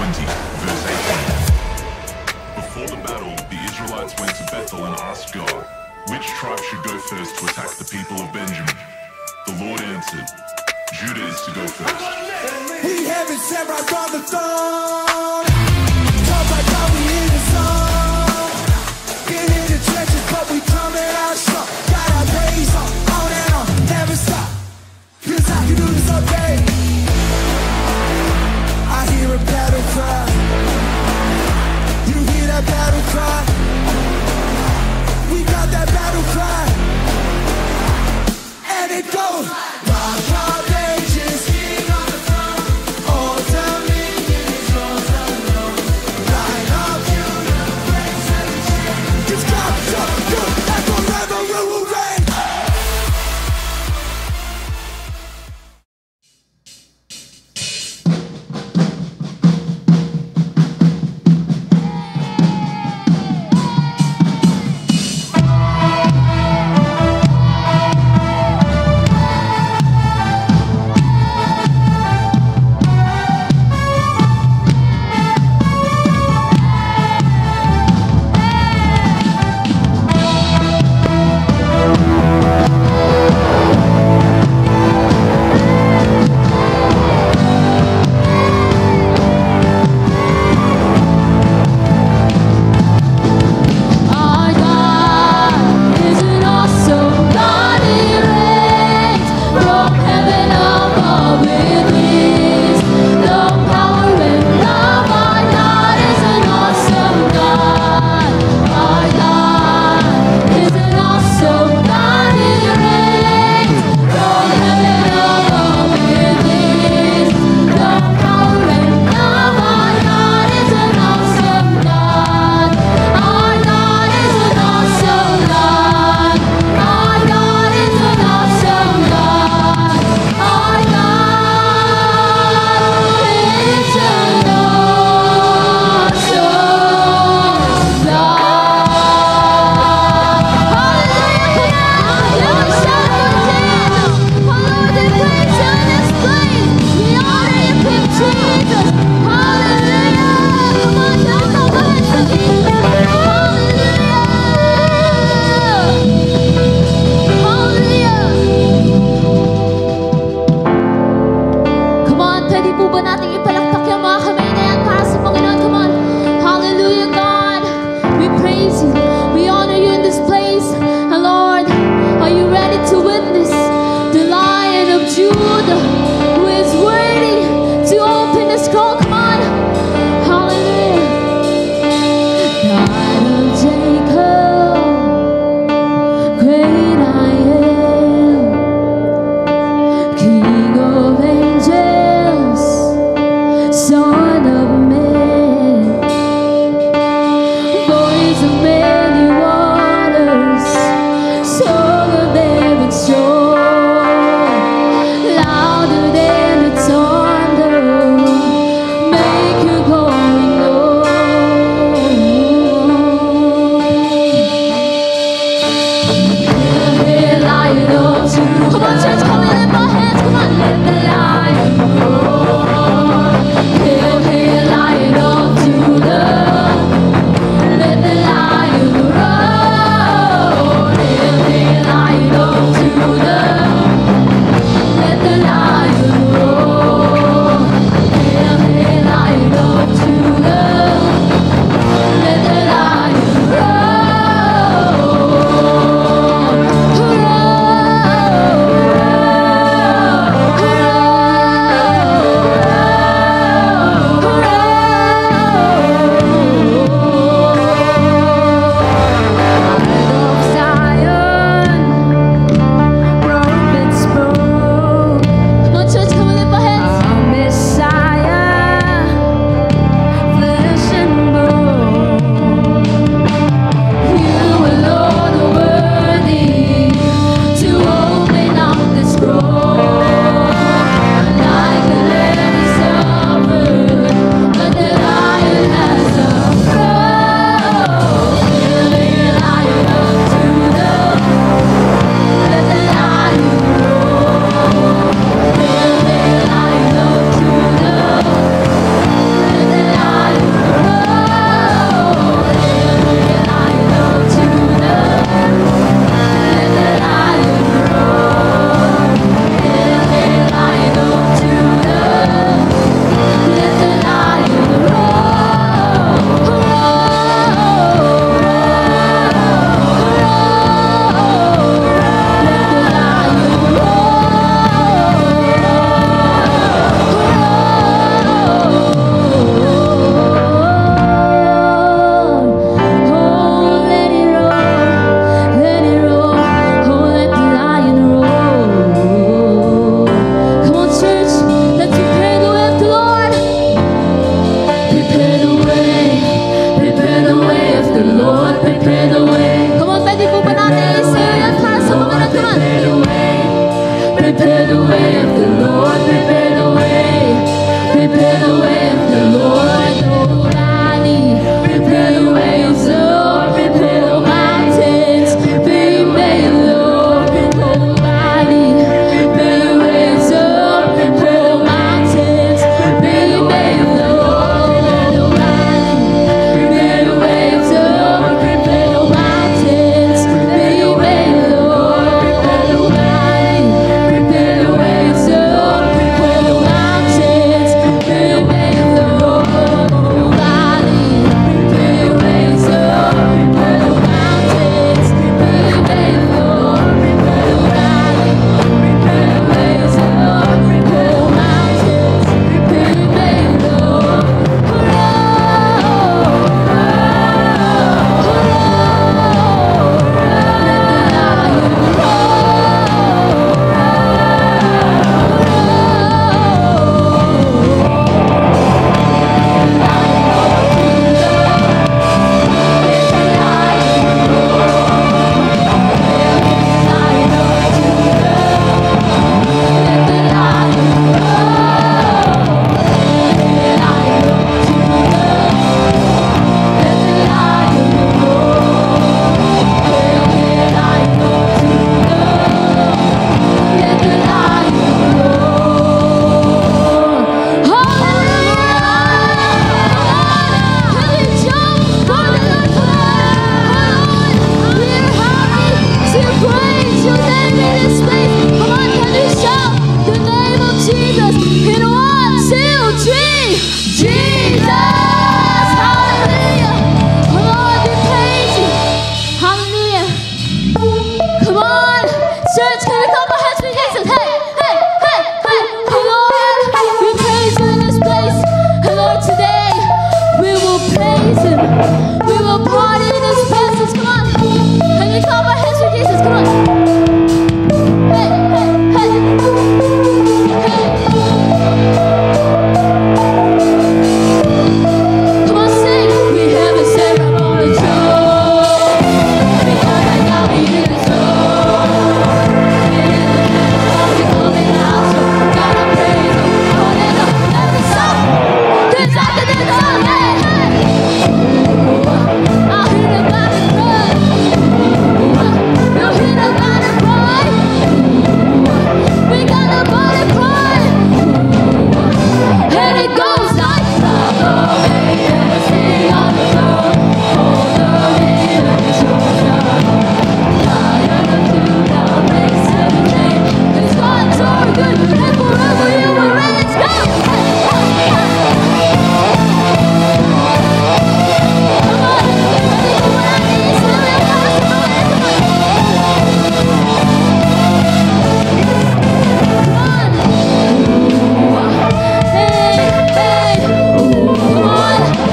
20, verse 18. Before the battle, the Israelites went to Bethel and asked God, which tribe should go first to attack the people of Benjamin? The Lord answered, Judah is to go first. We haven't sat right on the throne. Talk like how we in the zone. Been in the trenches, but we coming out strong. Got our praise on and on, never stop. 'Cause I can do this all day. I hear a battle cry. You hear that battle cry? We got that battle cry. And it goes, rock, rock, ages, king on the throne. All dominion is yours alone. Light up, Judah, praise and shame. 'Cause God's so good, and forever will reign. a party in His presence. Come on. Can we clap our hands for Jesus? Come on. Hey, hey, hey. Hey. Come on, sing. We have a ceremony joy. We got a God in His room. We're coming out, so gotta praise Him. Hallelujah. Every song. Good after this song. Hey, hey. I hear the body cry. You hear the body cry. We got the body cry. And it goes like sing on the floor. Hold the rhythm, it's your love. Lion of Judah makes everything. It's God's so good, and forever you will reign. Let's go. Come on,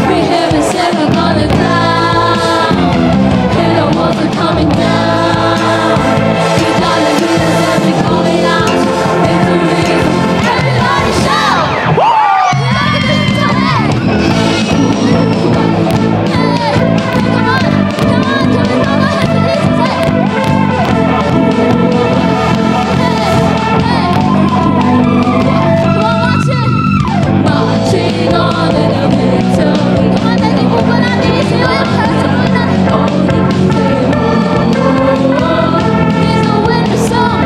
we have a seven on the ground, and the walls are coming down. You gotta hear the music calling out. Victory. Everybody shout! Marching on in a victory. Come on, let me move on. I need to see your person. It's a winter song.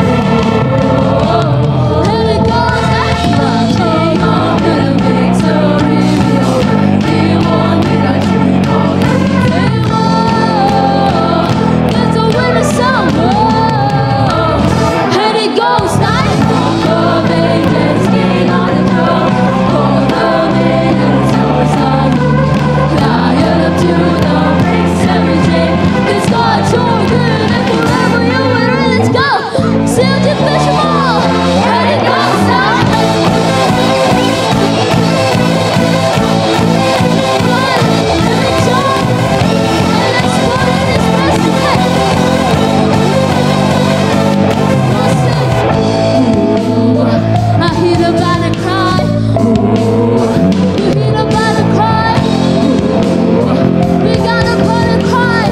And it goes like marching on in a victory. We won with our dream on it's a winter song. And it goes like the Vegas King on the throne. All the nations yours are. Lion of Judah makes everything. It's God's so good, and forever you will reign. Let's go. Still to fish them all. And it goes like I hear the banner cry. You hear the banner cry. We got a banner cry.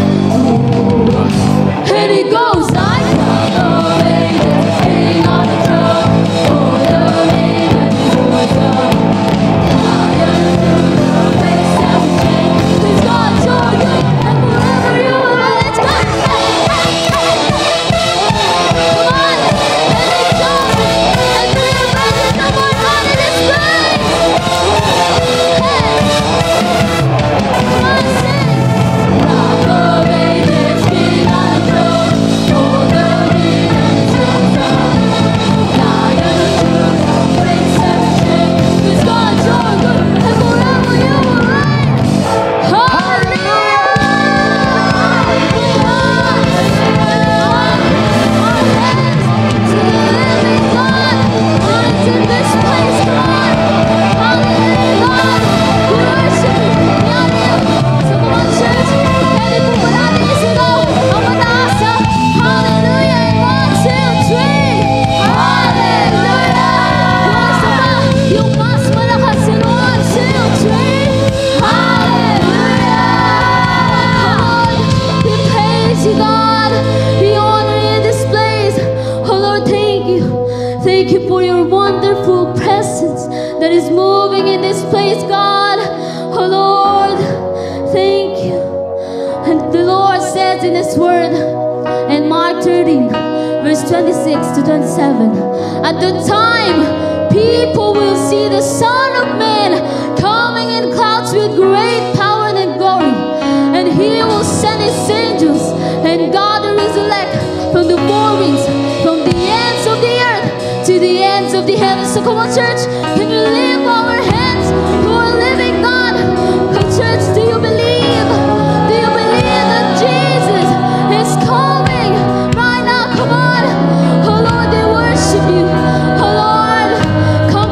And it goes like the Vegas King on the throne. All the nations yours are. Lion of Judah makes everything. It's God's so good, and forever you will reign. Let's go. Come on, and it goes. And we are ready, number one in this place. Hey, come on, sing. The Vegas King on the throne. All the nations yours are. Lion of Judah makes everything. It's God's so good, and forever you will reign. Yung mas malakas in 1, 2, 3. Hallelujah! We praise you, God. We honor you in this place. Oh Lord, thank you. Thank you for your wonderful presence that is moving in this place, God. Oh Lord, thank you. And the Lord says in His word in Mark 13, verse 26 to 27, at the time people will see the Son of Man coming in clouds with great power and glory, and He will send His angels and gather His elect from the four winds, from the ends of the earth to the ends of the heavens. So come on, church, can you lift our hands to our living God? Come, church, do you believe? Do you believe that Jesus is coming right now? Come on. Oh Lord, they worship you. Oh Lord, come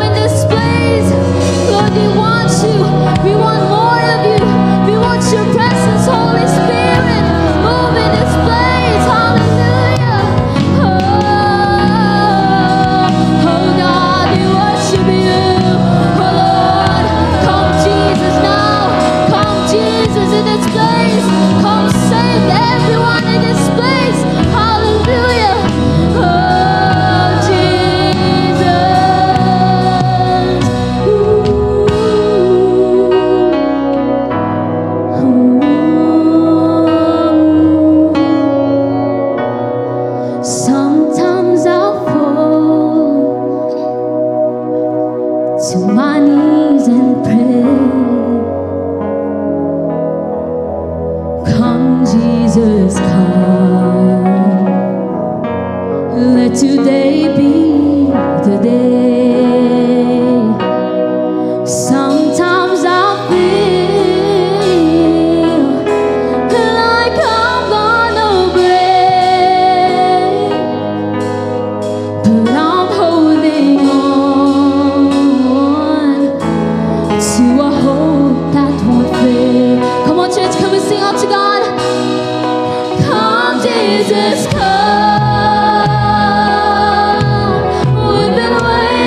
Sometimes I'll fall to my knees and pray. Come, Jesus, come. Let today be the day. Sometimes I'll feel like I'm gonna break, but I'm holding on to a hope that won't fade. Come on, church, come and sing out to God. Come, Jesus, come. We've been waiting.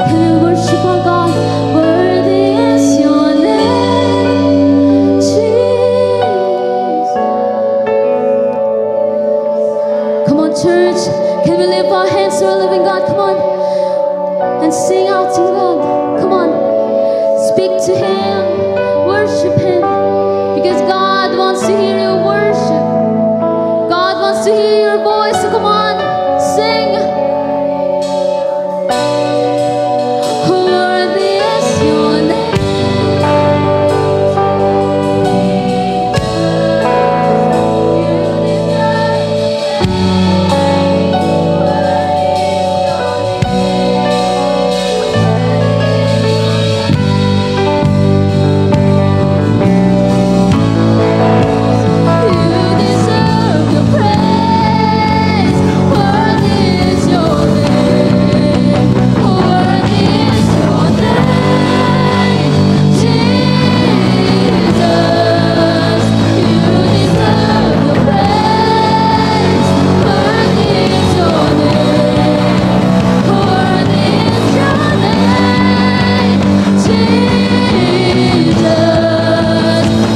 Can we worship our God? Worthy is your name, Jesus. Come on, church. Can we lift our hands to our living God? Come on. And sing out to God. Come on. Speak to Him. Worship Him. Because God wants to hear your worship. God wants to hear your voice. So come on. Sing. Worthy is your name. You deserve your praise. Worthy is your name. Worthy is your name, Jesus. You deserve your praise. Worthy is your name. Worthy is your name, Jesus.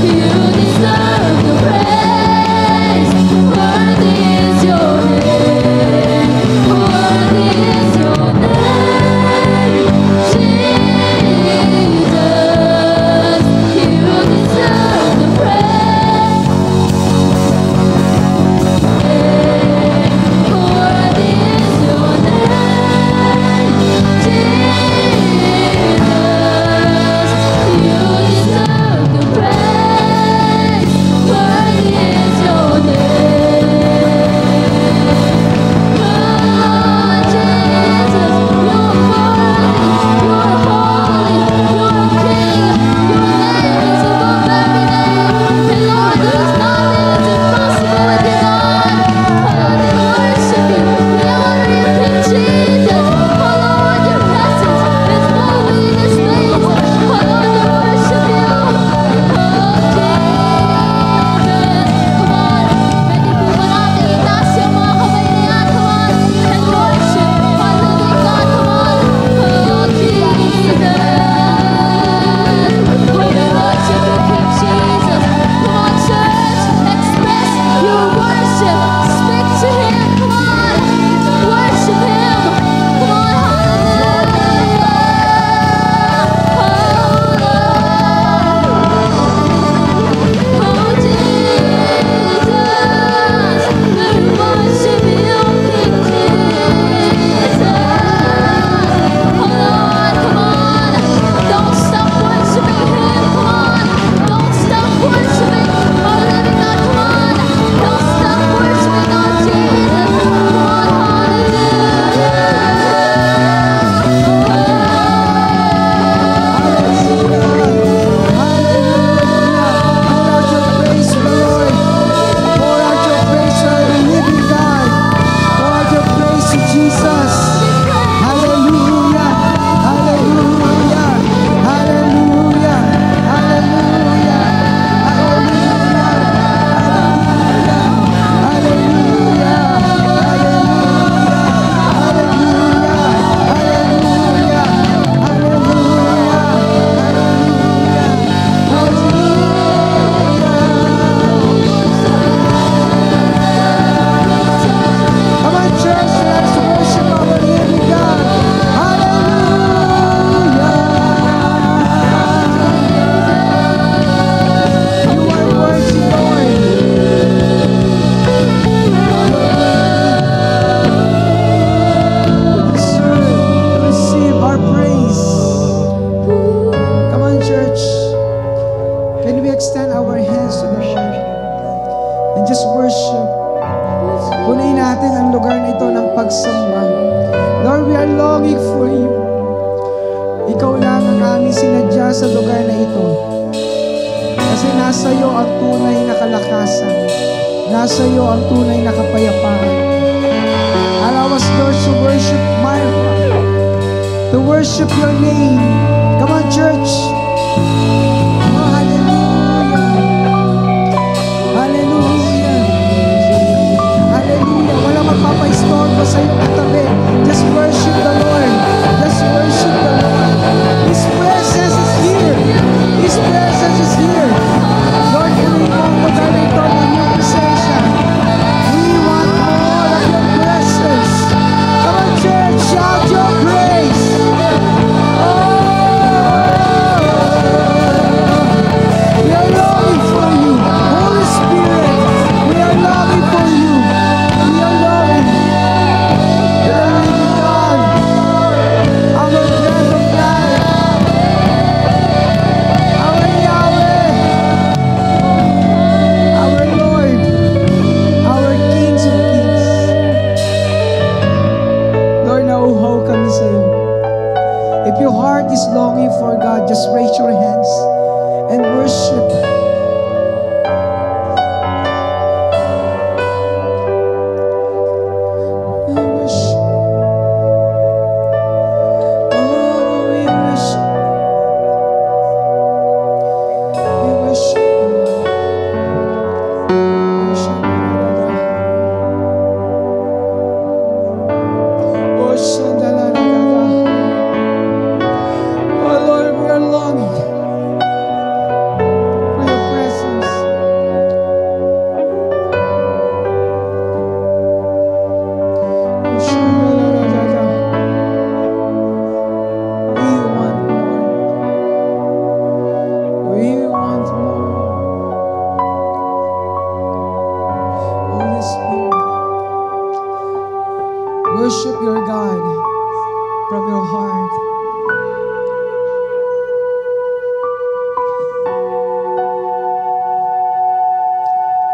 You deserve the praise. Worthy is your name. Worthy is your name, Jesus. You deserve the praise. Worthy is your name, Jesus. You deserve the praise. Worthy is your name. Oh, Jesus, you're worthy, you're holy, you're a king. Your name is above every name. And Lord, there's nothing that's impossible with you, God. Oh, we worship you. We honor you, King Jesus. Oh, Lord, your presence is moving in this place. Oh, Lord, we worship you. Oh, Jesus. Come on. Pwede po ba natin itaas yung mga kamay na yan? Come on. And worship our living God. Come on. Oh, Jesus. Oh, we worship you, King Jesus. Come on, church. Express your worship. Speak to Him. Come on. Worship Him. Come on. Hallelujah. Oh, Jesus. We worship you, King Jesus. Oh, Lord, come on. Don't stop worshiping Him. Come on. Don't stop worshiping our living God. Come on. Don't stop worshiping our Jesus. Come on. Come on, church, let's worship our living God. Hallelujah. You are worthy, Lord. You deserve to receive our praise. Come on, church. Can we extend our hands to the Lord and just worship? Punuin natin ang lugar na ito ng pagsamba. Lord, we are longing for you. Ikaw lang ang aming sinadya sa lugar na ito. Kasi nasa iyo ang tunay na kalakasan. Nasa iyo ang tunay na kapayapaan. Allow us, Lord, to worship my heart, to worship your name. Come on, church. Oh, hallelujah. Hallelujah. Hallelujah. Walang magpapaistorbo sa iyong katabi. Just worship the Lord. Just Let's worship the Lord. His presence is here. His presence is here. Lord, tuloy mo ang pagkalito ng iyong presensya. We want more of your presence. Come on, church, shout your praise. We are longing for you. Holy Spirit, we are longing for you. We are longing. The living God, our breath of life, our Yahweh, our Lord, our Kings of Kings. Lord, nauuhaw kami sa iyo. If your heart is longing for God, just raise your hands and worship. We worship. Oh, we worship. We worship. Worship. Oh, shandalaragada. Oh, Lord, we are longing for your presence. Oh, shandalaragada. We want more. We want more. Holy Spirit, worship your God from your heart.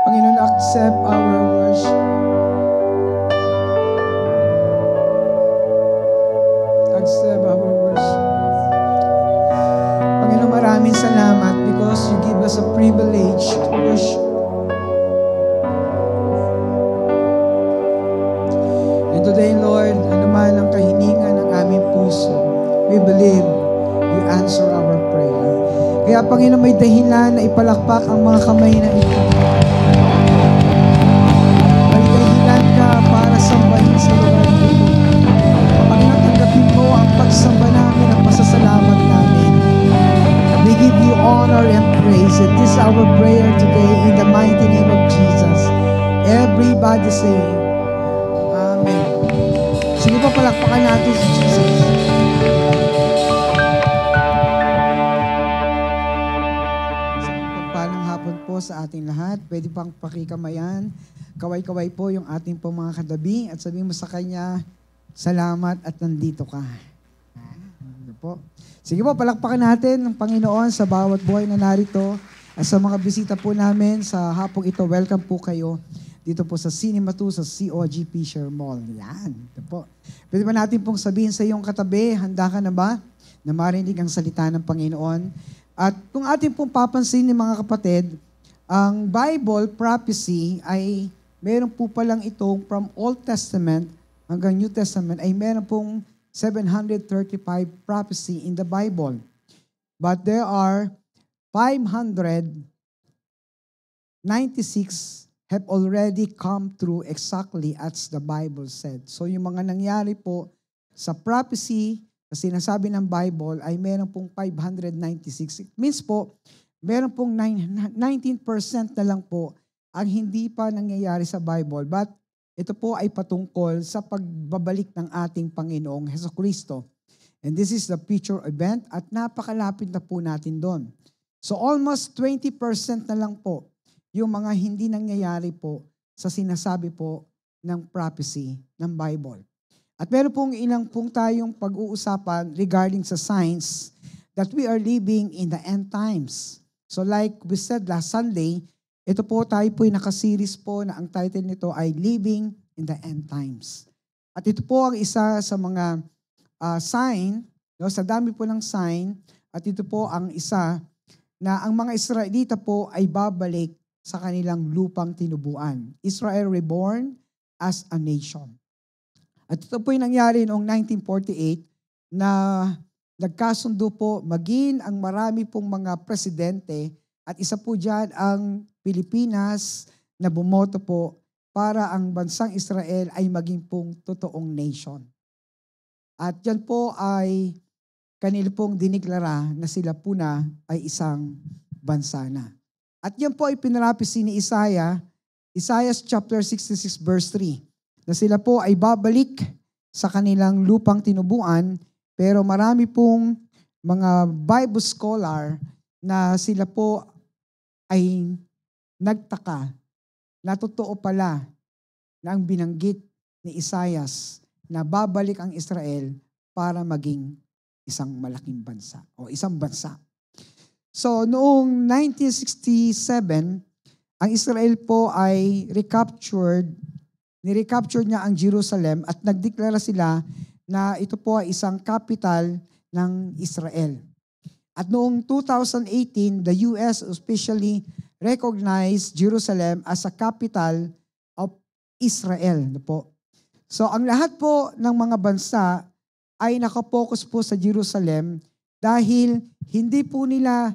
Panginoon, accept our worship. Accept our worship. Panginoon, maraming salamat because you give us a privilege to worship. And today, Lord, anuman ang kahilingan ng aming puso, we believe you answer our prayer. Kaya, Panginoon, may dahilan na ipalakpak ang mga kamay na ito. May dahilan ka para sambahin sa lugar nito. Panginoon, tanggapin mo ang pagsamba namin, ang pasasalamat namin. We give you honor and praise. And this is our prayer today in the mighty name of Jesus. Everybody say, Amen. Sige po, palakpakan natin si Jesus. Pagpalang hapon po sa ating lahat. Pwede pang pakikamayan. Kaway-kaway po yung ating po mga kadabi at sabihin mo sa Kanya, salamat at nandito ka. Ano po? Sige po, palakpakan natin ng Panginoon sa bawat buhay na narito. At sa mga bisita po namin sa hapong ito, welcome po kayo dito po sa Cinema 2 sa COG Fisher Mall. Yan. Ito po. Pwede ba natin pong sabihin sa iyong katabi, handa ka na ba na marinig ang salita ng Panginoon? At kung ating pong papansin mga kapatid, ang Bible prophecy ay meron po palang itong from Old Testament hanggang New Testament ay meron pong 735 prophecy in the Bible. But there are 596 have already come true exactly as the Bible said. So yung mga nangyari po sa prophecy na sinasabi ng Bible ay meron pong 596. It means po, meron pong 19% na lang po ang hindi pa nangyayari sa Bible. But ito po ay patungkol sa pagbabalik ng ating Panginoong Hesukristo. And this is the future event at napakalapit na po natin doon. So almost 20% na lang po yung mga hindi nangyayari po sa sinasabi po ng prophecy ng Bible. At meron pong ilang pong tayong pag-uusapan regarding sa signs that we are living in the end times. So like we said last Sunday, ito po tayo po yung nakaseries po na ang title nito ay Living in the End Times. At ito po ang isa sa mga sign, no, sa dami po ng sign, at ito po ang isa na ang mga Israelita po ay babalik sa kanilang lupang tinubuan. Israel reborn as a nation. At ito po yung nangyari noong 1948 na nagkasundo po maging ang marami pong mga presidente at isa po dyan ang Pilipinas na bumoto po para ang bansang Israel ay maging pong totoong nation. At yan po ay kanila pong diniklara na sila po na ay isang bansa na. At yan po ay pinarapisi ni Isaiah chapter 66 verse 3, na sila po ay babalik sa kanilang lupang tinubuan, pero marami pong mga Bible scholar na sila po ay nagtaka na totoo pala na ang binanggit ni Isaiah na babalik ang Israel para maging isang malaking bansa o isang bansa. So noong 1967, ang Israel po ay ni-recapture niya ang Jerusalem at nagdeklara sila na ito po ay isang capital ng Israel. At noong 2018, the US officially recognized Jerusalem as a capital of Israel. So ang lahat po ng mga bansa ay nakapokus po sa Jerusalem dahil hindi po nila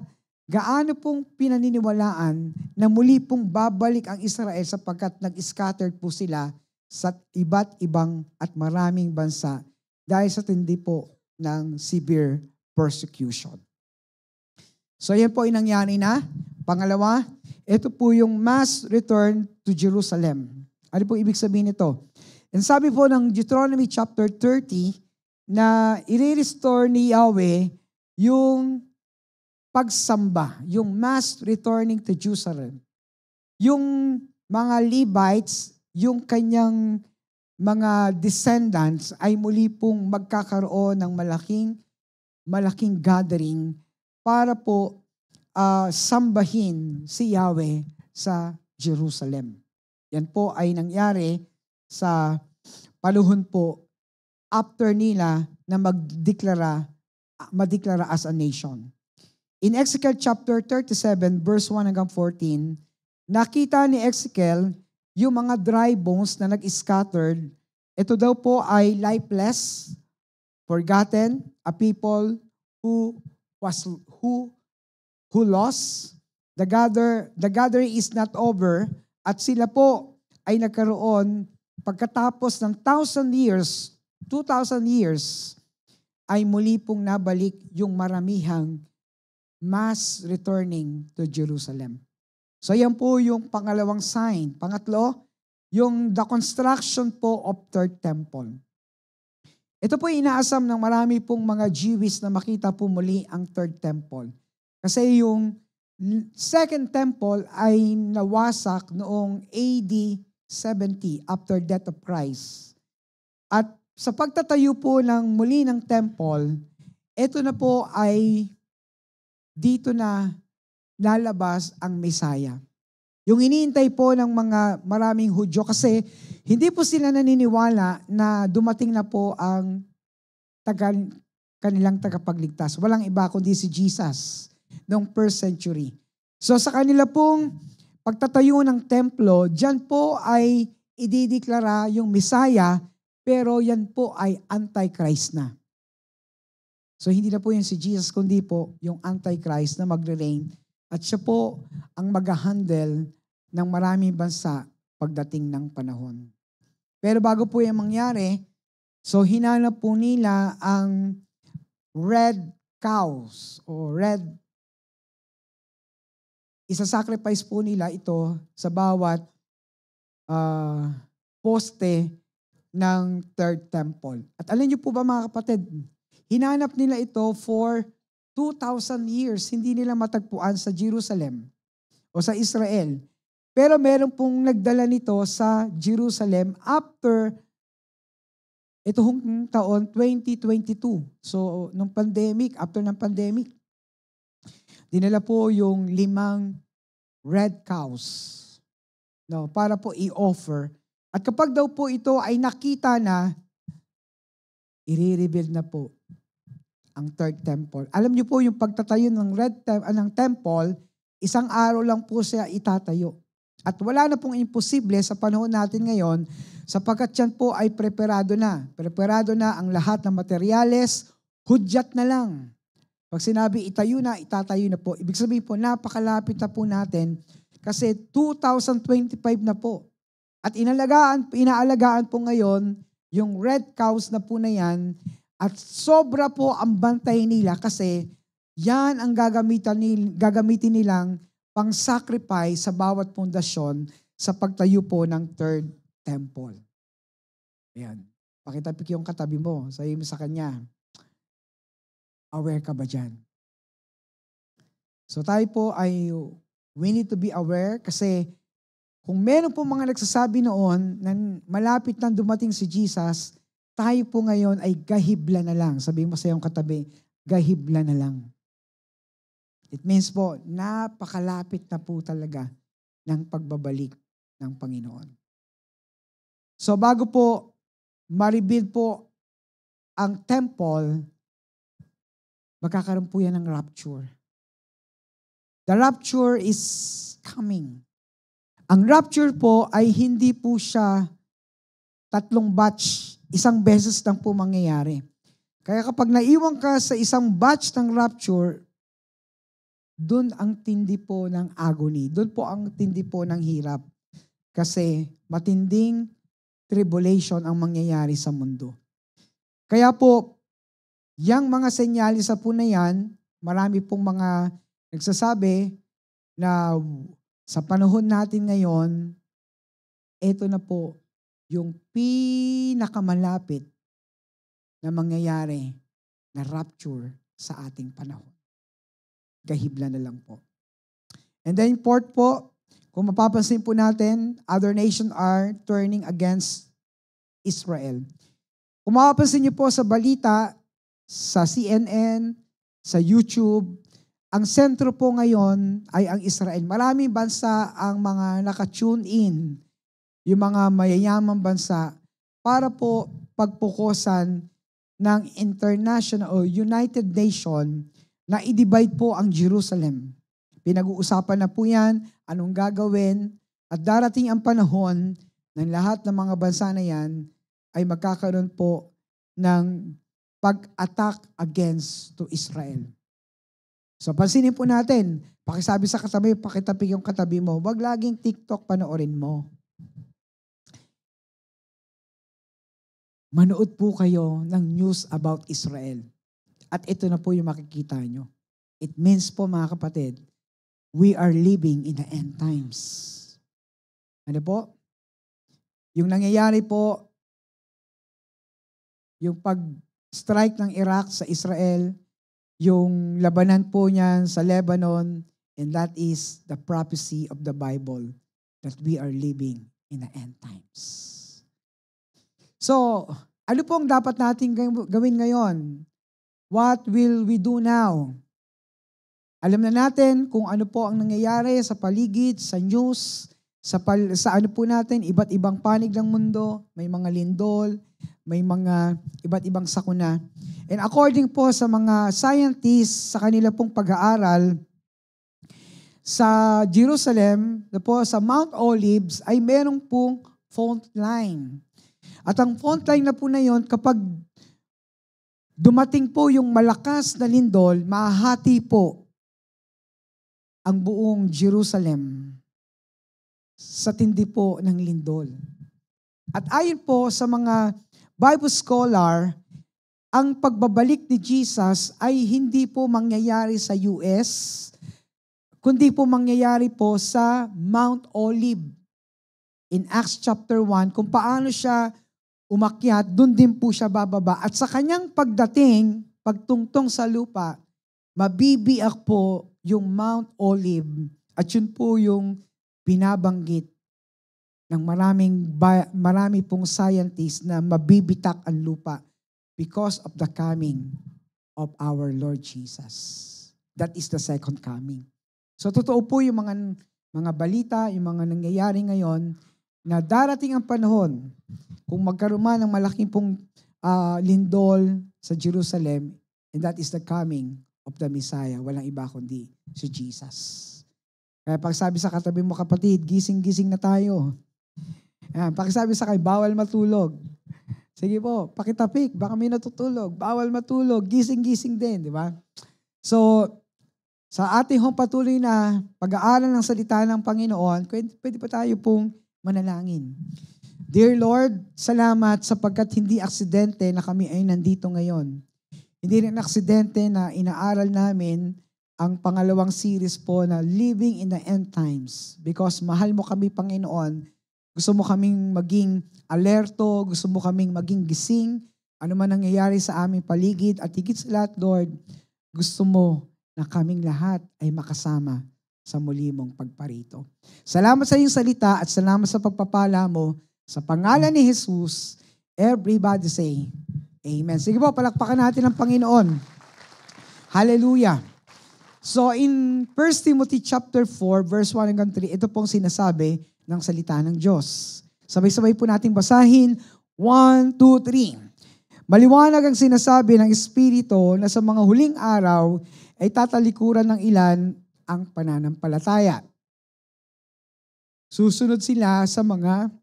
gaano pong pinaniniwalaan na muli pong babalik ang Israel sapagkat nag-scattered po sila sa iba't ibang at maraming bansa dahil sa tindi po ng severe persecution. So yan po ay nangyari na. Pangalawa, ito po yung mass return to Jerusalem. Ano po ibig sabihin nito? And sabi po ng Deuteronomy chapter 30 na i-restore ni Yahweh yung pagsamba, yung mass returning to Jerusalem. Yung mga Levites, yung kanyang mga descendants ay muli pong magkakaroon ng malaking gathering para po sambahin si Yahweh sa Jerusalem. Yan po ay nangyari sa panahon po after nila na madeklara as a nation. In Ezekiel chapter 37 verse 1 hanggang 14, nakita ni Ezekiel yung mga dry bones na nag-scattered. Ito daw po ay lifeless, forgotten, a people who lost. The gathering is not over at sila po ay nagkaroon pagkatapos ng 2,000 years, ay muli pong nabalik yung maramihang mass returning to Jerusalem. So yan po yung pangalawang sign. Pangatlo, yung the construction po of third temple. Ito po inaasam ng marami pong mga Jewish na makita po muli ang third temple. Kasi yung second temple ay nawasak noong AD 70 after death of Christ. At sa pagtatayo po ng muli ng temple, ito na po ay dito na lalabas ang Messiah. Yung iniintay po ng mga maraming Hudyo kasi hindi po sila naniniwala na dumating na po ang kanilang tagapagligtas. Walang iba kundi si Jesus noong first century. So sa kanila pong pagtatayo ng templo, dyan po ay idideklara yung Messiah, pero yan po ay Antichrist na. So hindi na po yun si Jesus, kundi po yung Antichrist na magre-reign. At siya po ang mag-handle ng maraming bansa pagdating ng panahon. Pero bago po yung mangyari, so hinanap po nila ang red cows o isa-sacrifice po nila ito sa bawat poste ng third temple. At alam niyo po ba mga kapatid, hinanap nila ito for 2,000 years. Hindi nila matagpuan sa Jerusalem o sa Israel. Pero meron pong nagdala nito sa Jerusalem after itong taon 2022. So, nung pandemic, after ng pandemic, dinala po yung 5 red cows para po i-offer. At kapag daw po ito ay nakita na, i-rebuild na po ang third temple. Alam niyo po yung pagtatayo ng temple, isang araw lang po siya itatayo. At wala na pong imposible sa panahon natin ngayon sapagkat yan po ay preparado na. Preparado na ang lahat ng materyales, hudyat na lang. Pag sinabi itayo na, itatayo na po. Ibig sabihin po, napakalapit na po natin kasi 2025 na po. At inaalagaan po ngayon yung red cows na po na yan At sobra po ang bantay nila kasi yan ang gagamitin nilang pang-sacrifice sa bawat pundasyon sa pagtayo po ng third temple. Ayan. Pakitapik yung katabi mo. Sabi mo sa kanya, aware ka ba dyan? So tayo po we need to be aware kasi kung meron po mga nagsasabi noon na malapit nang dumating si Jesus, tayo po ngayon ay gahibla na lang. Sabihin mo sa iyong katabi, gahibla na lang. It means po, napakalapit na po talaga ng pagbabalik ng Panginoon. So bago po ma-rebuild po ang temple, magkakaroon po yan ng rapture. The rapture is coming. Ang rapture po ay hindi po siya 3 batch, isang beses lang po mangyayari. Kaya kapag naiwan ka sa isang batch ng rapture, doon ang tindi po ng agony. Doon po ang tindi po ng hirap. Kasi matinding tribulation ang mangyayari sa mundo. Kaya po, yang mga senyales po na yan, marami pong mga nagsasabi na sa panahon natin ngayon, ito na po yung pinakamalapit na mangyayari na rapture sa ating panahon. Gahibla na lang po. And then fourth po, kung mapapansin po natin, other nations are turning against Israel. Kung mapapansin niyo po sa balita, sa CNN, sa YouTube, ang sentro po ngayon ay ang Israel. Maraming bansa ang mga naka-tune in, yung mga mayayamang bansa, para po pagpukusan ng international o United Nation na i-divide po ang Jerusalem. Pinag-uusapan na po yan, anong gagawin, at darating ang panahon ng lahat ng mga bansa na yan ay magkakaroon po ng pag-attack against to Israel. So pansinin po natin, pakisabi sa katabi, pakitapik yung katabi mo, wag laging TikTok panoorin mo. Manood po kayo ng news about Israel. At ito na po yung makikita nyo. It means po mga kapatid, we are living in the end times. Ano po? Yung nangyayari po, yung pag-strike ng Iraq sa Israel, yung labanan po niyan sa Lebanon, and that is the prophecy of the Bible that we are living in the end times. So, ano po ang dapat natin gawin ngayon? What will we do now? Alam na natin kung ano po ang nangyayari sa paligid, sa news, sa ano po natin, iba't ibang panig ng mundo, may mga lindol, may mga iba't ibang sakuna. And according po sa mga scientists sa kanila pong pag-aaral, sa Jerusalem, po, sa Mount Olives, ay merong pong fault line. At ang fault line na po na yon, kapag dumating po yung malakas na lindol, mahati po ang buong Jerusalem sa tindi po ng lindol. At ayon po sa mga Bible scholar, ang pagbabalik ni Jesus ay hindi po mangyayari sa US, kundi po mangyayari po sa Mount Olive. In Acts chapter 1, kung paano siya umakyat, doon din po siya bababa. At sa kanyang pagdating, pagtungtong sa lupa, mabibiyak po yung Mount Olive. At yun po yung binabanggit ng marami pong scientists na mabibitak ang lupa because of the coming of our Lord Jesus. That is the second coming. So totoo po yung mga balita, yung mga nangyayari ngayon, na darating ang panahon, kung magkaroon man ng malaking pong lindol sa Jerusalem, and that is the coming of the Messiah. Walang iba kundi si Jesus. Kaya pagsabi sa katabi mo, kapatid, gising-gising na tayo. Yan, pakisabi sa kayo, bawal matulog. Sige po, pakitapik, baka may natutulog. Bawal matulog, gising-gising din, di ba? So, sa ating patuloy na pag-aaral ng salita ng Panginoon, pwede pa tayo pong manalangin. Dear Lord, salamat sapagkat hindi aksidente na kami ay nandito ngayon. Hindi rin aksidente na inaaral namin ang pangalawang series po na Living in the End Times. Because mahal mo kami, Panginoon. Gusto mo kaming maging alerto, gusto mo kaming maging gising, ano man nangyayari sa aming paligid, at higit sa lahat, Lord, gusto mo na kaming lahat ay makasama sa muli mong pagparito. Salamat sa iyong salita at salamat sa pagpapala mo. Sa pangalan ni Jesus, everybody say, Amen. Sige po, palakpakan natin ang Panginoon. Hallelujah. So in 1 Timothy chapter 4, verse 1 hanggang 3, ito pong sinasabi ng salita ng Diyos. Sabay-sabay po nating basahin. 1, 2, 3. Maliwanag ang sinasabi ng Espiritu na sa mga huling araw ay tatalikuran ng ilan ang pananampalataya. Susunod sila sa mga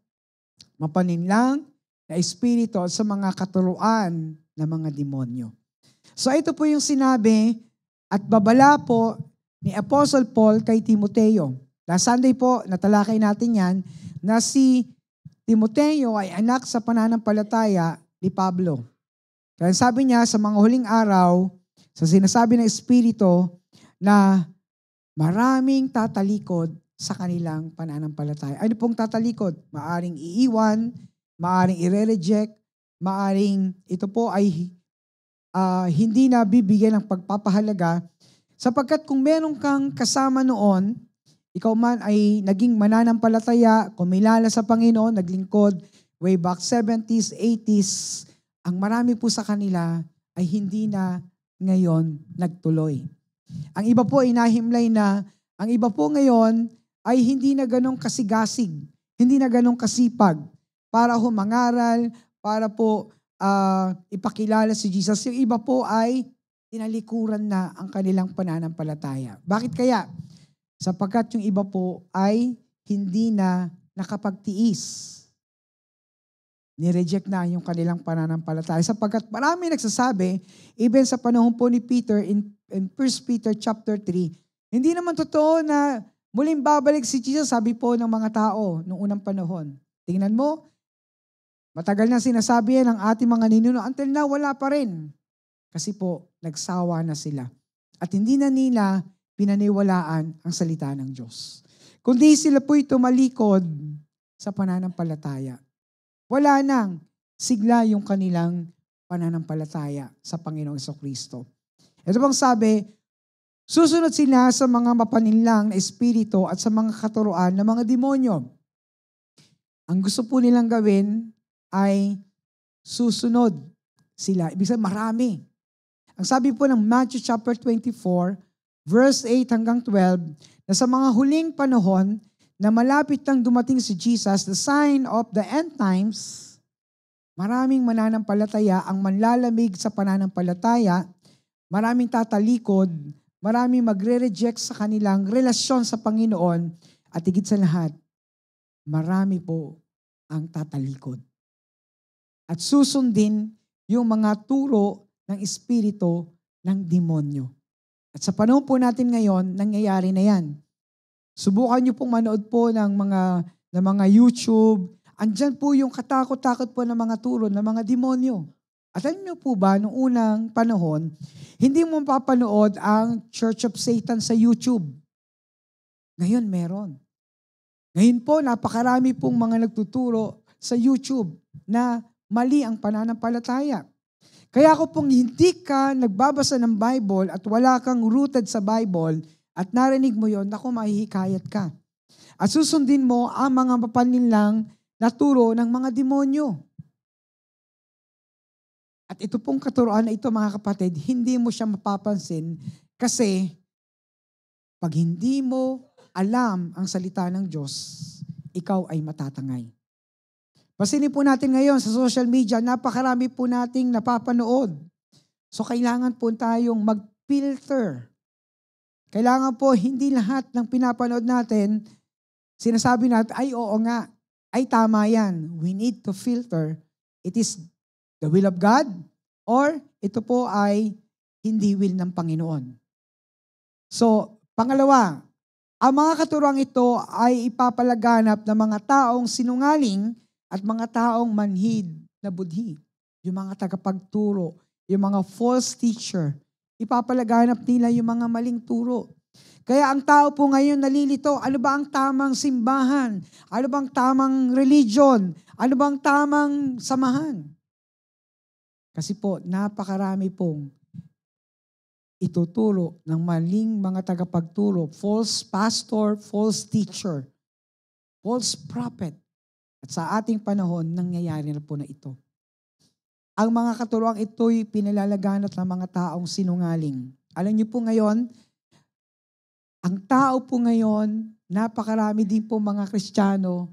mapaninlang na espiritu at sa mga katuruan ng mga demonyo. So ito po yung sinabi at babala po ni Apostle Paul kay Timoteo. Last Sunday po, natalakay natin yan, na si Timoteo ay anak sa pananampalataya ni Pablo. Kaya sabi niya sa mga huling araw, sa sinasabi ng Espiritu, na maraming tatalikod sa kanilang pananampalataya. Ano pong tatalikod? Maaring iiwan, maaring i-reject, maaring ito po ay hindi na bibigyan ng pagpapahalaga, sapagkat kung meron kang kasama noon, ikaw man ay naging mananampalataya, kumilala sa Panginoon, naglingkod, way back 70s, 80s, ang marami po sa kanila ay hindi na ngayon nagtuloy. Ang iba po ay nahimlay na, ang iba po ngayon ay hindi na ganong kasigasig, hindi na ganong kasipag para humangaral, para po ipakilala si Jesus. Yung iba po ay tinalikuran na ang kanilang pananampalataya. Bakit kaya? Sapagkat yung iba po ay hindi na nakapagtiis. Nireject na yung kanilang pananampalataya. Sapagkat marami nagsasabi, even sa panahon po ni Peter in 1 Peter chapter 3, hindi naman totoo na muling babalik si Jesus, sabi po ng mga tao noong unang panahon. Tingnan mo, matagal na sinasabi yan ng ating mga ninuno. Until now, wala pa rin. Kasi po, nagsawa na sila. At hindi na nila pinaniwalaan ang salita ng Diyos. Kundi sila po'y tumalikod sa pananampalataya. Wala nang sigla yung kanilang pananampalataya sa Panginoong Jesucristo. Ito bang sabi, susunod sila sa mga mapaninlang na espiritu at sa mga katuruan ng mga demonyo. Ang gusto po nilang gawin ay susunod sila. Ibig sabihin, marami. Ang sabi po ng Matthew chapter 24, verse 8 hanggang 12, na sa mga huling panahon na malapit nang dumating si Jesus, the sign of the end times, maraming mananampalataya ang manlalamig sa pananampalataya, maraming tatalikod, maraming magre-reject sa kanilang relasyon sa Panginoon, at higit sa lahat, marami po ang tatalikod. At susundin yung mga turo ng espiritu ng demonyo. At sa panahon po natin ngayon, nangyayari na yan. Subukan niyo pong manood po ng mga YouTube. Andyan po yung katakot-takot po ng mga turo ng mga demonyo. At alam niyo po ba, noong unang panahon, hindi mo mapapanood ang Church of Satan sa YouTube. Ngayon meron. Ngayon po, napakarami pong mga nagtuturo sa YouTube na mali ang pananampalataya. Kaya ako pong hindi ka nagbabasa ng Bible at wala kang rooted sa Bible at narinig mo yon, naku, mahihikayat ka. At susundin mo ang mga mapaninlang na turo ng mga demonyo. At ito pong katuroan na ito, mga kapatid, hindi mo siya mapapansin kasi pag hindi mo alam ang salita ng Diyos, ikaw ay matatangay. Pasinin po natin ngayon sa social media, napakarami po nating napapanood. So kailangan po tayong mag-filter. Kailangan po hindi lahat ng pinapanood natin, sinasabi natin, ay oo nga, ay tama yan. We need to filter. It is the will of God or ito po ay hindi will ng Panginoon. So, pangalawa, ang mga katuruang ito ay ipapalaganap ng mga taong sinungaling at mga taong manhid na budhi, yung mga tagapagturo, yung mga false teacher, ipapalaganap nila yung mga maling turo. Kaya ang tao po ngayon nalilito, ano ba ang tamang simbahan? Ano bang tamang religion? Ano bang tamang samahan? Kasi po, napakarami pong ituturo ng maling mga tagapagturo, false pastor, false teacher, false prophet. At sa ating panahon, nangyayari na po na ito. Ang mga katuroang ito'y pinalalaganap ng mga taong sinungaling. Alam niyo po ngayon, ang tao po ngayon, napakarami din po mga Kristiyano,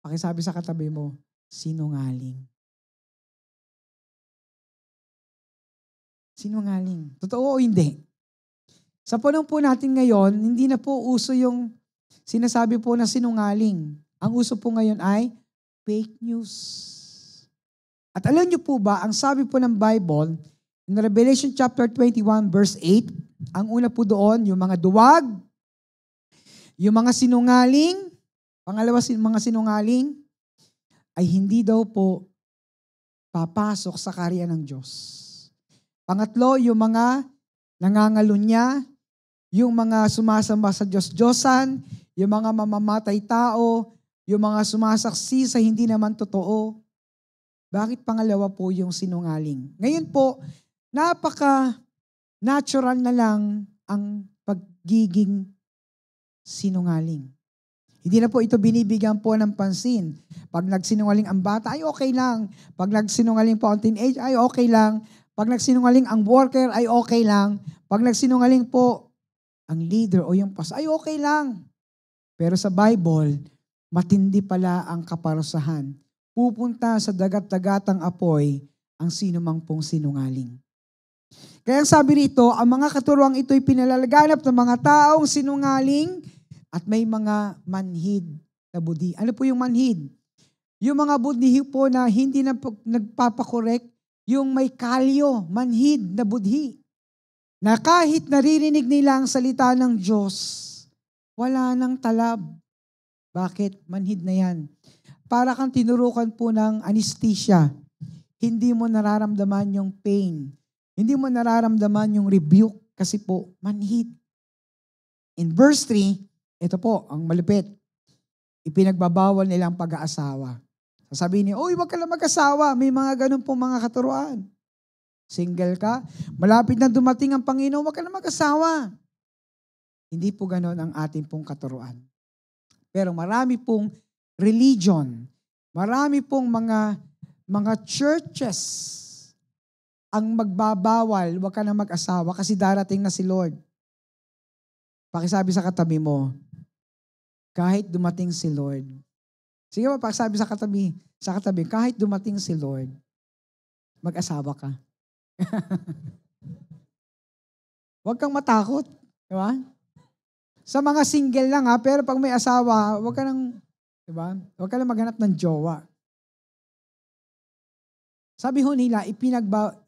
pakisabi sa katabi mo, sinungaling. Sinungaling. Totoo o hindi? Sa panahon po natin ngayon, hindi na po uso yung sinasabi po na sinungaling. Ang uso po ngayon ay fake news. At alam niyo po ba, ang sabi po ng Bible, in Revelation chapter 21 verse 8, ang una po doon, yung mga duwag, yung mga sinungaling, pangalawa mga sinungaling, ay hindi daw po papasok sa kaharian ng Diyos. Pangatlo, yung mga nangangalunya, yung mga sumasamba sa Diyos-Diyosan, yung mga mamamatay tao, yung mga sumasaksi sa hindi naman totoo. Bakit pangalawa po yung sinungaling? Ngayon po, napaka-natural na lang ang pagiging sinungaling. Hindi na po ito binibigyan po ng pansin. Pag nagsinungaling ang bata, ay okay lang. Pag nagsinungaling po ang teenage, ay okay lang. Pag nagsinungaling ang worker, ay okay lang. Pag nagsinungaling po ang leader o yung pastor, ay okay lang. Pero sa Bible, matindi pala ang kaparusahan. Pupunta sa dagat-dagatang apoy ang sino mang pong sinungaling. Kaya ang sabi rito, ang mga katuruang ito'y pinalalaganap ng mga taong sinungaling at may mga manhid na budhi. Ano po yung manhid? Yung mga budhi po na hindi na nagpapakorek, yung may kalyo, manhid na budhi. Na kahit naririnig nila ang salita ng Diyos, wala nang talab. Bakit? Manhid na yan. Para kang tinurukan po ng anesthesia. Hindi mo nararamdaman yung pain. Hindi mo nararamdaman yung rebuke kasi po, manhid. In verse 3, ito po, ang malupit. Ipinagbabawal nila ang pag-aasawa. Sasabihin niya, uy, wag ka lang mag-asawa. May mga ganun pong mga katuruan. Single ka, malapit na dumating ang Panginoon, wag ka lang mag-asawa. Hindi po ganun ang ating pong katuruan. Pero marami pong religion, marami pong mga churches ang magbabawal, wag ka na mag-asawa kasi darating na si Lord. Pakisabi sa katabi mo, kahit dumating si Lord. Sige ba, pakisabi sa katabi, kahit dumating si Lord, mag-asawa ka. Huwag kang matakot. Di ba? Sa mga single lang pero pag may asawa, huwag ka nang, di ba? Huwag ka lang maghanap ng jowa. Sabi ho nila,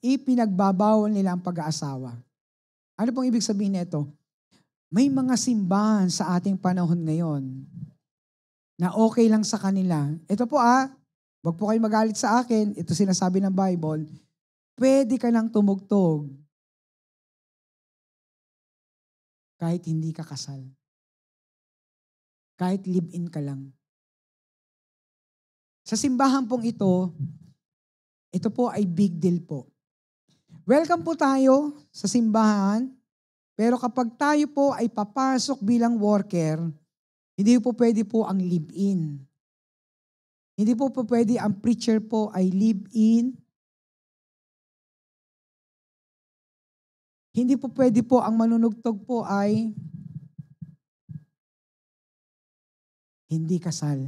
ipinagbabawal nila ang pag-aasawa. Ano pong ibig sabihin nito? May mga simbahan sa ating panahon ngayon na okay lang sa kanila. Ito po wag po kayo magalit sa akin. Ito sinasabi ng Bible. Pwede ka lang tumugtog kahit hindi ka kasal. Kahit live-in ka lang. Sa simbahan pong ito po ay big deal po. Welcome po tayo sa simbahan, pero kapag tayo po ay papasok bilang worker, hindi po pwede po ang live-in. Hindi po pwede ang preacher po ay live-in. Hindi po pwede po ang manunugtog po ay hindi kasal.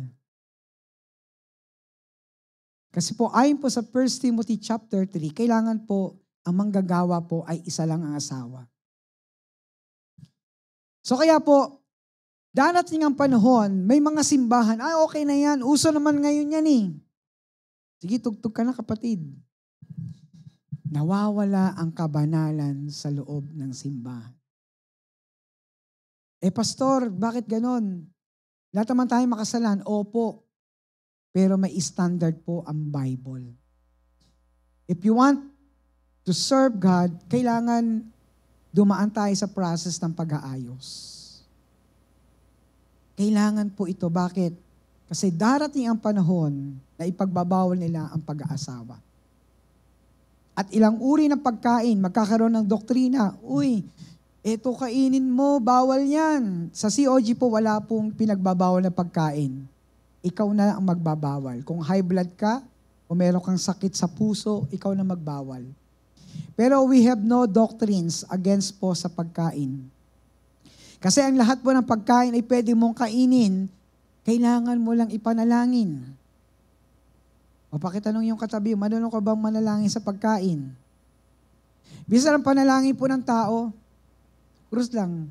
Kasi po ayon po sa 1 Timothy chapter 3, kailangan po ang manggagawa po ay isa lang ang asawa. So kaya po, darating ang panahon, may mga simbahan, okay na yan, uso naman ngayon yan eh. Sige, tugtog ka na kapatid. Nawawala ang kabanalan sa loob ng simbahan. Pastor, bakit ganon? Lahat naman tayo makasalan. Opo. pero may standard po ang Bible. If you want to serve God, kailangan dumaan tayo sa process ng pag-aayos. Kailangan po ito. Bakit? Kasi darating ang panahon na ipagbabawal nila ang pag-aasawa. At ilang uri ng pagkain, magkakaroon ng doktrina, uy, eto kainin mo, bawal yan. Sa COG po, wala pong pinagbabawal na pagkain. Ikaw na ang magbabawal. Kung high blood ka, o meron kang sakit sa puso, ikaw na magbawal. Pero we have no doctrines against po sa pagkain. Kasi ang lahat po ng pagkain ay pwede mong kainin, kailangan mo lang ipanalangin. O pakitanong yung katabi, marunong ka bang manalangin sa pagkain? Bisa ang panalangin po ng tao, krus lang.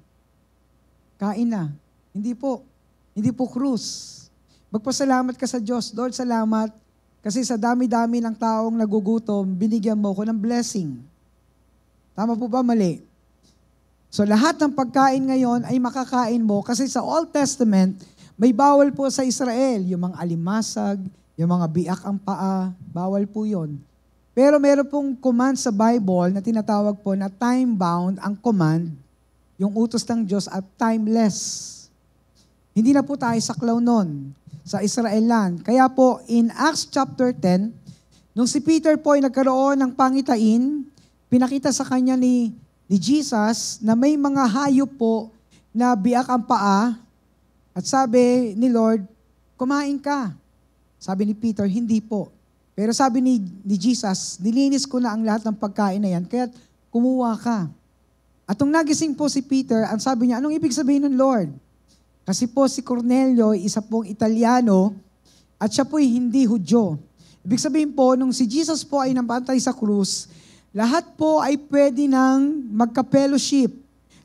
Kain na. Hindi po. Hindi po krus. Magpasalamat ka sa Diyos. Lord, salamat. Kasi sa dami-dami ng taong nagugutom, binigyan mo ko ng blessing. Tama po ba? Mali. So lahat ng pagkain ngayon ay makakain mo kasi sa Old Testament, may bawal po sa Israel. Yung mga alimasag, yung mga biak ang paa, bawal po yun. Pero meron pong command sa Bible na tinatawag po na time-bound ang command, yung utos ng Diyos at timeless. Hindi na po tayo saklaw nun sa Israel land. Kaya po, in Acts chapter 10, nung si Peter po ay nagkaroon ng pangitain, pinakita sa kanya ni Jesus na may mga hayop po na biak ang paa at sabi ni Lord, kumain ka. Sabi ni Peter, hindi po. Pero sabi ni Jesus, nilinis ko na ang lahat ng pagkain na yan, kaya kumuha ka. At nung nagising po si Peter, ang sabi niya, anong ibig sabihin ng Lord? Kasi po si Cornelio, isa pong Italiano, at siya po'y hindi Hudyo. Ibig sabihin po, nung si Jesus po ay nampantay sa krus, lahat po ay pwede nang magka-fellowship.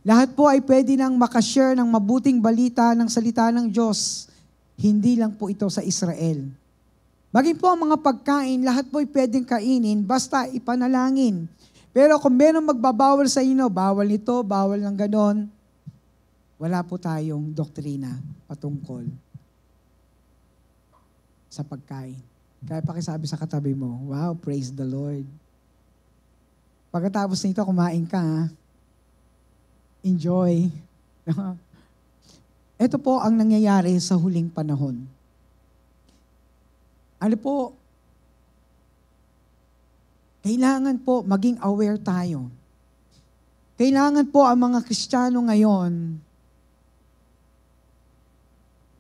Lahat po ay pwede nang makashare ng mabuting balita ng salita ng Diyos. Hindi lang po ito sa Israel. Maging po ang mga pagkain, lahat po ay pwedeng kainin, basta ipanalangin. Pero kung meron magbabawal sa inyo, bawal nito, bawal ng ganon, wala po tayong doktrina patungkol sa pagkain. Kaya pakisabi sa katabi mo, wow, praise the Lord. Pagkatapos nito, kumain ka, ha? Enjoy. Ito po ang nangyayari sa huling panahon. Ano po, kailangan po maging aware tayo. Kailangan po ang mga Kristiyano ngayon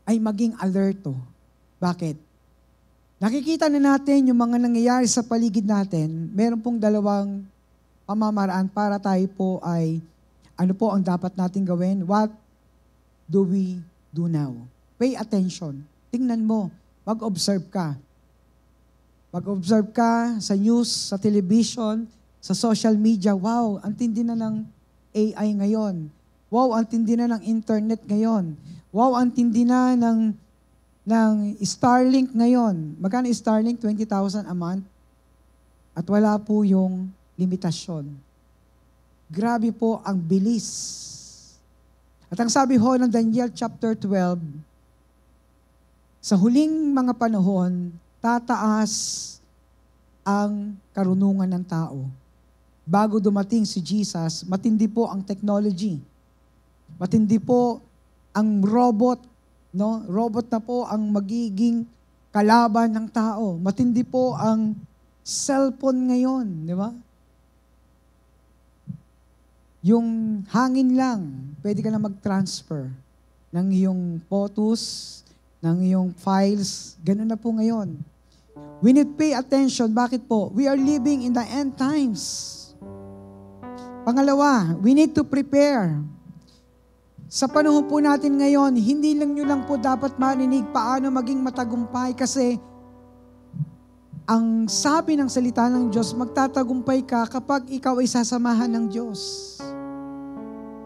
ay maging alerto. Bakit? Nakikita na natin yung mga nangyayari sa paligid natin, meron pong dalawang pamamaraan para tayo po ay ano po ang dapat natin gawin? What do we do now? Pay attention. Tingnan mo. Mag-observe ka. Mag-observe ka sa news, sa television, sa social media. Wow, ang tindi na ng AI ngayon. Wow, ang tindi na ng internet ngayon. Wow, ang tindi na ng Starlink ngayon. Magkano Starlink? 20,000 a month? At wala po yung limitasyon. Grabe po ang bilis. At ang sabi ho ng Daniel chapter 12, sa huling mga panahon, tataas ang karunungan ng tao. Bago dumating si Jesus, matindi po ang technology. Matindi po ang robot, no? Robot na po ang magiging kalaban ng tao. Matindi po ang cellphone ngayon, di ba? Yung hangin lang, pwede ka na mag-transfer ng iyong photos, ng iyong files. Ganun na po ngayon. We need to pay attention. Bakit po? We are living in the end times. Pangalawa, we need to prepare. Sa panahon po natin ngayon, hindi lang nyo lang po dapat marinig paano maging matagumpay kasi ang sabi ng salita ng Diyos, magtatagumpay ka kapag ikaw ay sasamahan ng Diyos.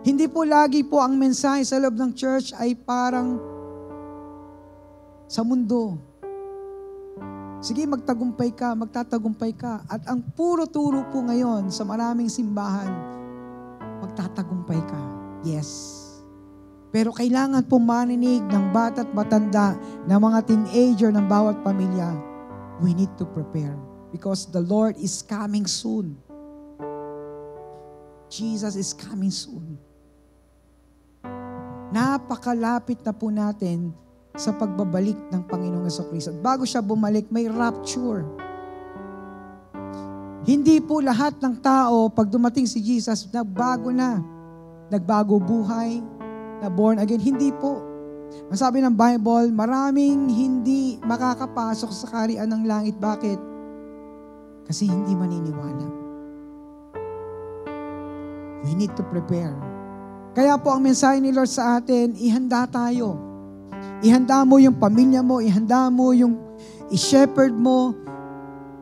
Hindi po lagi po ang mensahe sa loob ng church ay parang sa mundo. Sige, magtagumpay ka, magtatagumpay ka. At ang puro turo po ngayon sa maraming simbahan, magtatagumpay ka. Yes. Pero kailangan pong maninig ng bata't matanda, ng mga teenager, ng bawat pamilya. We need to prepare because the Lord is coming soon. Jesus is coming soon. Napakalapit na po natin sa pagbabalik ng Panginoong Jesucristo. At bago siya bumalik, may rapture. Hindi po lahat ng tao, pag dumating si Jesus, nagbago na. Nagbago buhay, na born again. Hindi po. Masabi ng Bible, maraming hindi makakapasok sa kaharian ng langit. Bakit? Kasi hindi maniniwala. We need to prepare. Kaya po ang mensahe ni Lord sa atin, ihanda tayo. Ihanda mo yung pamilya mo, ihanda mo yung i-shepherd mo,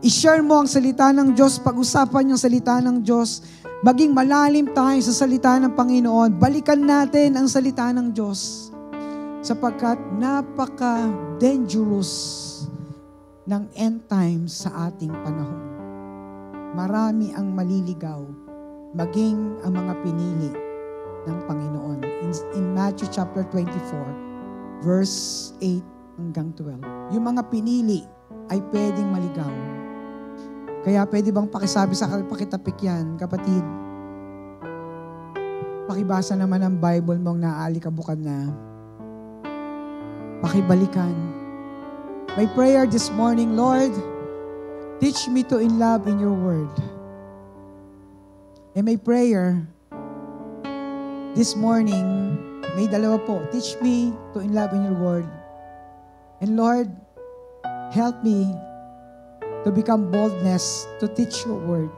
i-share mo ang salita ng Diyos, pag-usapan yung salita ng Diyos, maging malalim tayo sa salita ng Panginoon. Balikan natin ang salita ng Diyos sapagkat napaka-dangerous ng end times sa ating panahon. Marami ang maliligaw, maging ang mga pinili ng Panginoon. In Matthew chapter 24, verse 8 hanggang 12. Yung mga pinili ay pwedeng maligaw. Kaya pwede bang pakisabi sa pakitapik yan, kapatid? Pakibasa naman ang Bible mong naaalikabukan na. Pakibalikan. My prayer this morning, Lord, teach me to in love in your word. And my prayer this morning, may dalawa po. Teach me to in love in your word. And Lord, help me to become boldness to teach your word,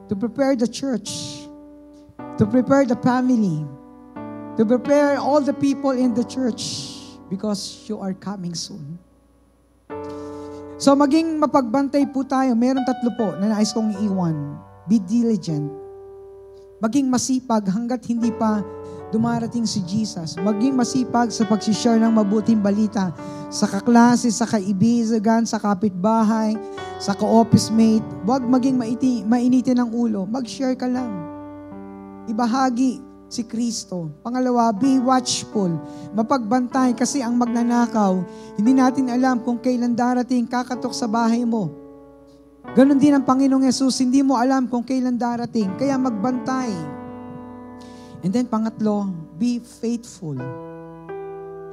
to prepare the church, to prepare the family, to prepare all the people in the church because you are coming soon. So maging mapagbantay po tayo. Meron 3 po na nais kong iiwan. Be diligent. Maging masipag hanggat hindi pa dumarating si Jesus. Maging masipag sa pag-share ng mabuting balita sa kaklase, sa kaibigan, sa kapitbahay, sa ka-office mate. Huwag maging mainitin ang ulo. Mag-share ka lang. Ibahagi si Kristo. Pangalawa, be watchful. Mapagbantay kasi ang magnanakaw, hindi natin alam kung kailan darating kakatok sa bahay mo. Ganon din ang Panginoong Yesus, hindi mo alam kung kailan darating. Kaya magbantay. And then pangatlo, be faithful.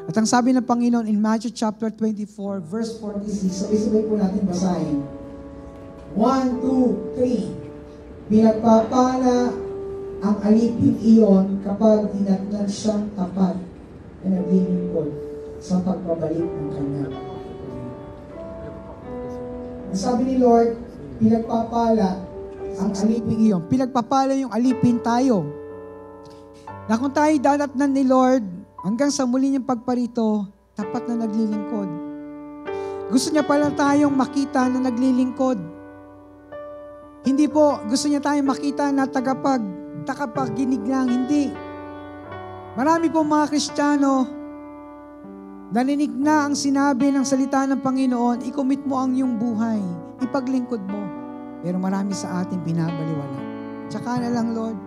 At ang sabi ng Panginoon in Matthew chapter 24, verse 46, sabay-sabay po natin basahin. 1, 2, 3. Pinagpapala ang alipin iyon kapag dinatnan siyang tapat na naglilingkod sa pagbabalik ng kanya. Ang sabi ni Lord, pinagpapala ang alipin iyon. Pinagpapala yung alipin tayo. Na kung tayo dadatnan ni Lord, hanggang sa muli niyang pagparito, tapat na naglilingkod. Gusto niya pala tayong makita na naglilingkod. Hindi po, gusto niya tayong makita na tagapagginig lang. Hindi. Marami po mga Kristiyano, narinig na ang sinabi ng salita ng Panginoon, i-commit mo ang iyong buhay, ipaglingkod mo. Pero marami sa atin binabaliwala. Tsaka na lang, Lord.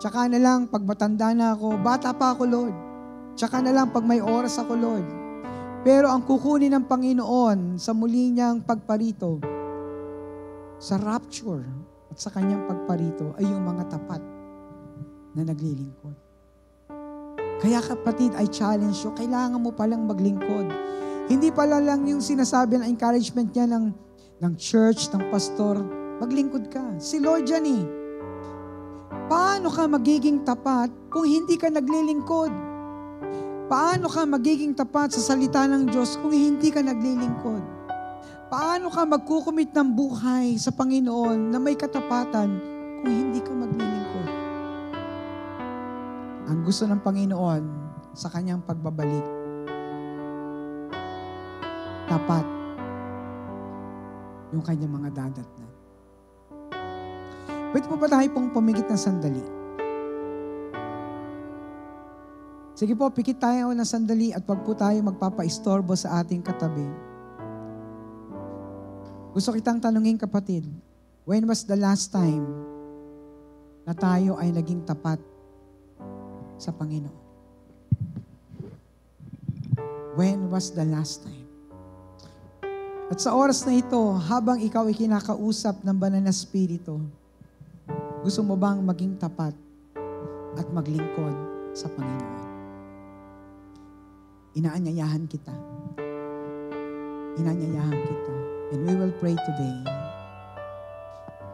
Tsaka na lang pag matanda na ako, bata pa ako, Lord. Tsaka na lang pag may oras ako, Lord. Pero ang kukunin ng Panginoon sa muli niyang pagparito, sa rapture at sa kanyang pagparito ay yung mga tapat na naglilingkod. Kaya kapatid, I challenge you, kailangan mo palang maglingkod. Hindi pala lang yung sinasabi ng encouragement niya ng church, ng pastor, maglingkod ka. Si Lord yan eh. Paano ka magiging tapat kung hindi ka naglilingkod? Paano ka magiging tapat sa salita ng Diyos kung hindi ka naglilingkod? Paano ka magkukumit ng buhay sa Panginoon na may katapatan kung hindi ka maglilingkod? Ang gusto ng Panginoon sa kanyang pagbabalik, tapat yung kanyang mga dadatnan. Pwede po ba tayo pong pumigit ng sandali? Sige po, pikit tayo ng sandali at wag po tayo magpapaistorbo sa ating katabi. Gusto kitang tanungin, kapatid, when was the last time na tayo ay naging tapat sa Panginoon? When was the last time? At sa oras na ito, habang ikaw ay kinakausap ng Banal na Espiritu, gusto mo bang maging tapat at maglingkod sa Panginoon? Inaanyayahan kita. Inaanyayahan kita. And we will pray today.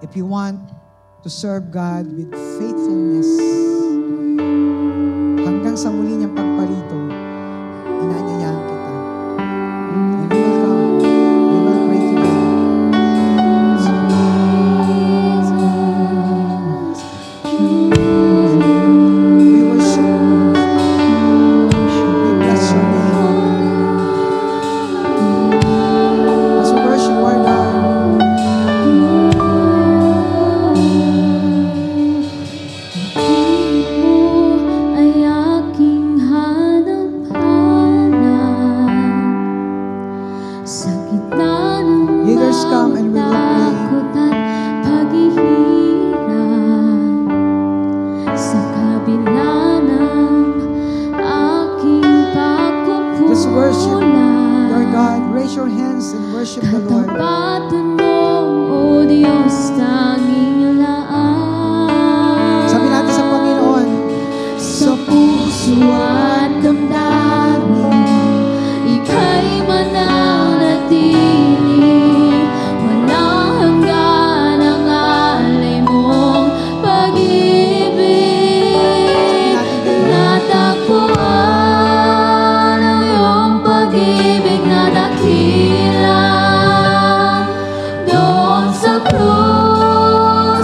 If you want to serve God with faithfulness, hanggang sa muli niyang pagparito, inaanyayahan kita. And we will come. We will pray today. We worship you. We bless your name. As we worship our God, ay aking hanap-hanap sa gitna ng leaders come and we will pray. takot at paghihirap, sa kabila ng aking pagkukulang. Just worship your God. Raise your hands and worship the Lord. Katapatan mo, O Diyos, tanging laan. Sabi natin sa Panginoon, Sa puso at damdamin, ika'y mananatili. Walang hanggan ang alay mong pag-ibig. Natagpuan ang iyong pag-ibig na dakila. Doon sa krus,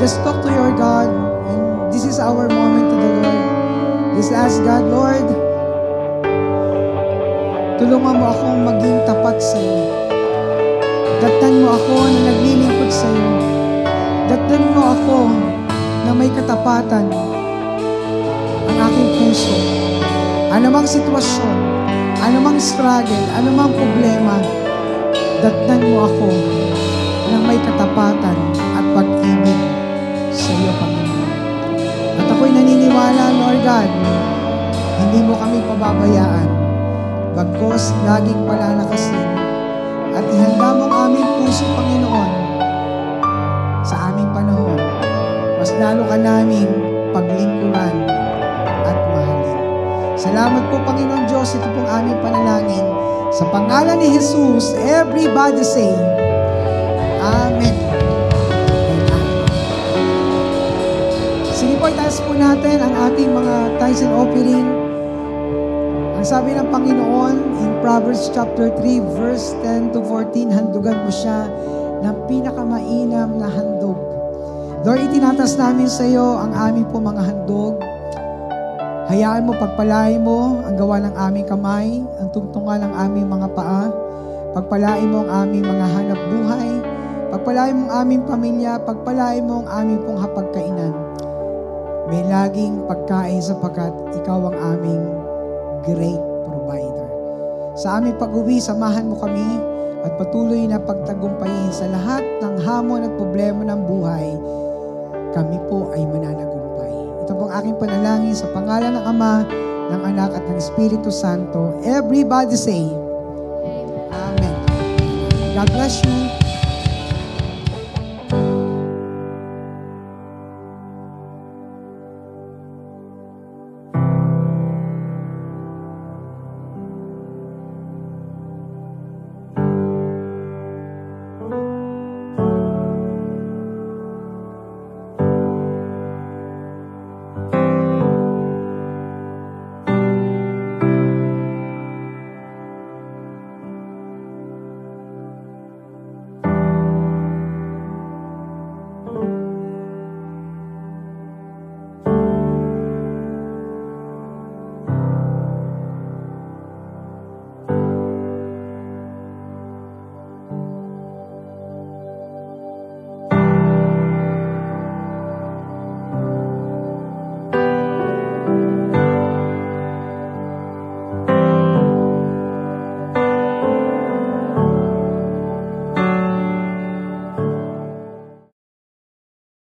Just talk to your God. And this is our moment to the Lord. Just ask God, Lord, tulungan mo akong maging tapat sa iyo. Datnan mo ako na naglilingkod sa iyo. Datnan mo ako na may katapatan ang aking puso. Anumang sitwasyon, anumang struggle, anumang problema, datnan mo ako ng may katapatan at pag-ibig sa iyo, Panginoon. At ako'y naniniwala, Lord God, hindi mo kami pababayaan, bagkos laging palalakasin at ihanda mo ang aming puso, Panginoon, sa aming panahon. Mas lalo ka naming paglingkuran at mahalin. Salamat po, Panginoon Diyos, ito pong aming panalangin. Sa pangalan ni Jesus, everybody say, Amen. Sige po, itaas po natin ang ating mga tithes and offering. Ang sabi ng Panginoon in Proverbs chapter 3, verse 10 to 14, handugan mo siya ng pinakamainam na handog. Lord, itinatas namin sa iyo ang aming po mga handog. Hayaan mo, pagpalain mo ang gawa ng aming kamay, ang tungtungan ng aming mga paa. Pagpalain mo ang aming mga hanap buhay. Pagpalain mo ang aming pamilya. Pagpalain mo ang aming pong hapagkainan. May laging pagkain sapagkat ikaw ang aming great provider. Sa aming pag-uwi, samahan mo kami at patuloy na pagtagumpayin sa lahat ng hamon at problema ng buhay. Kami po ay mananagumpay. Ito pong aking panalangin sa pangalan ng Ama, ng Anak at ng Espiritu Santo. Everybody say, Amen. God bless you.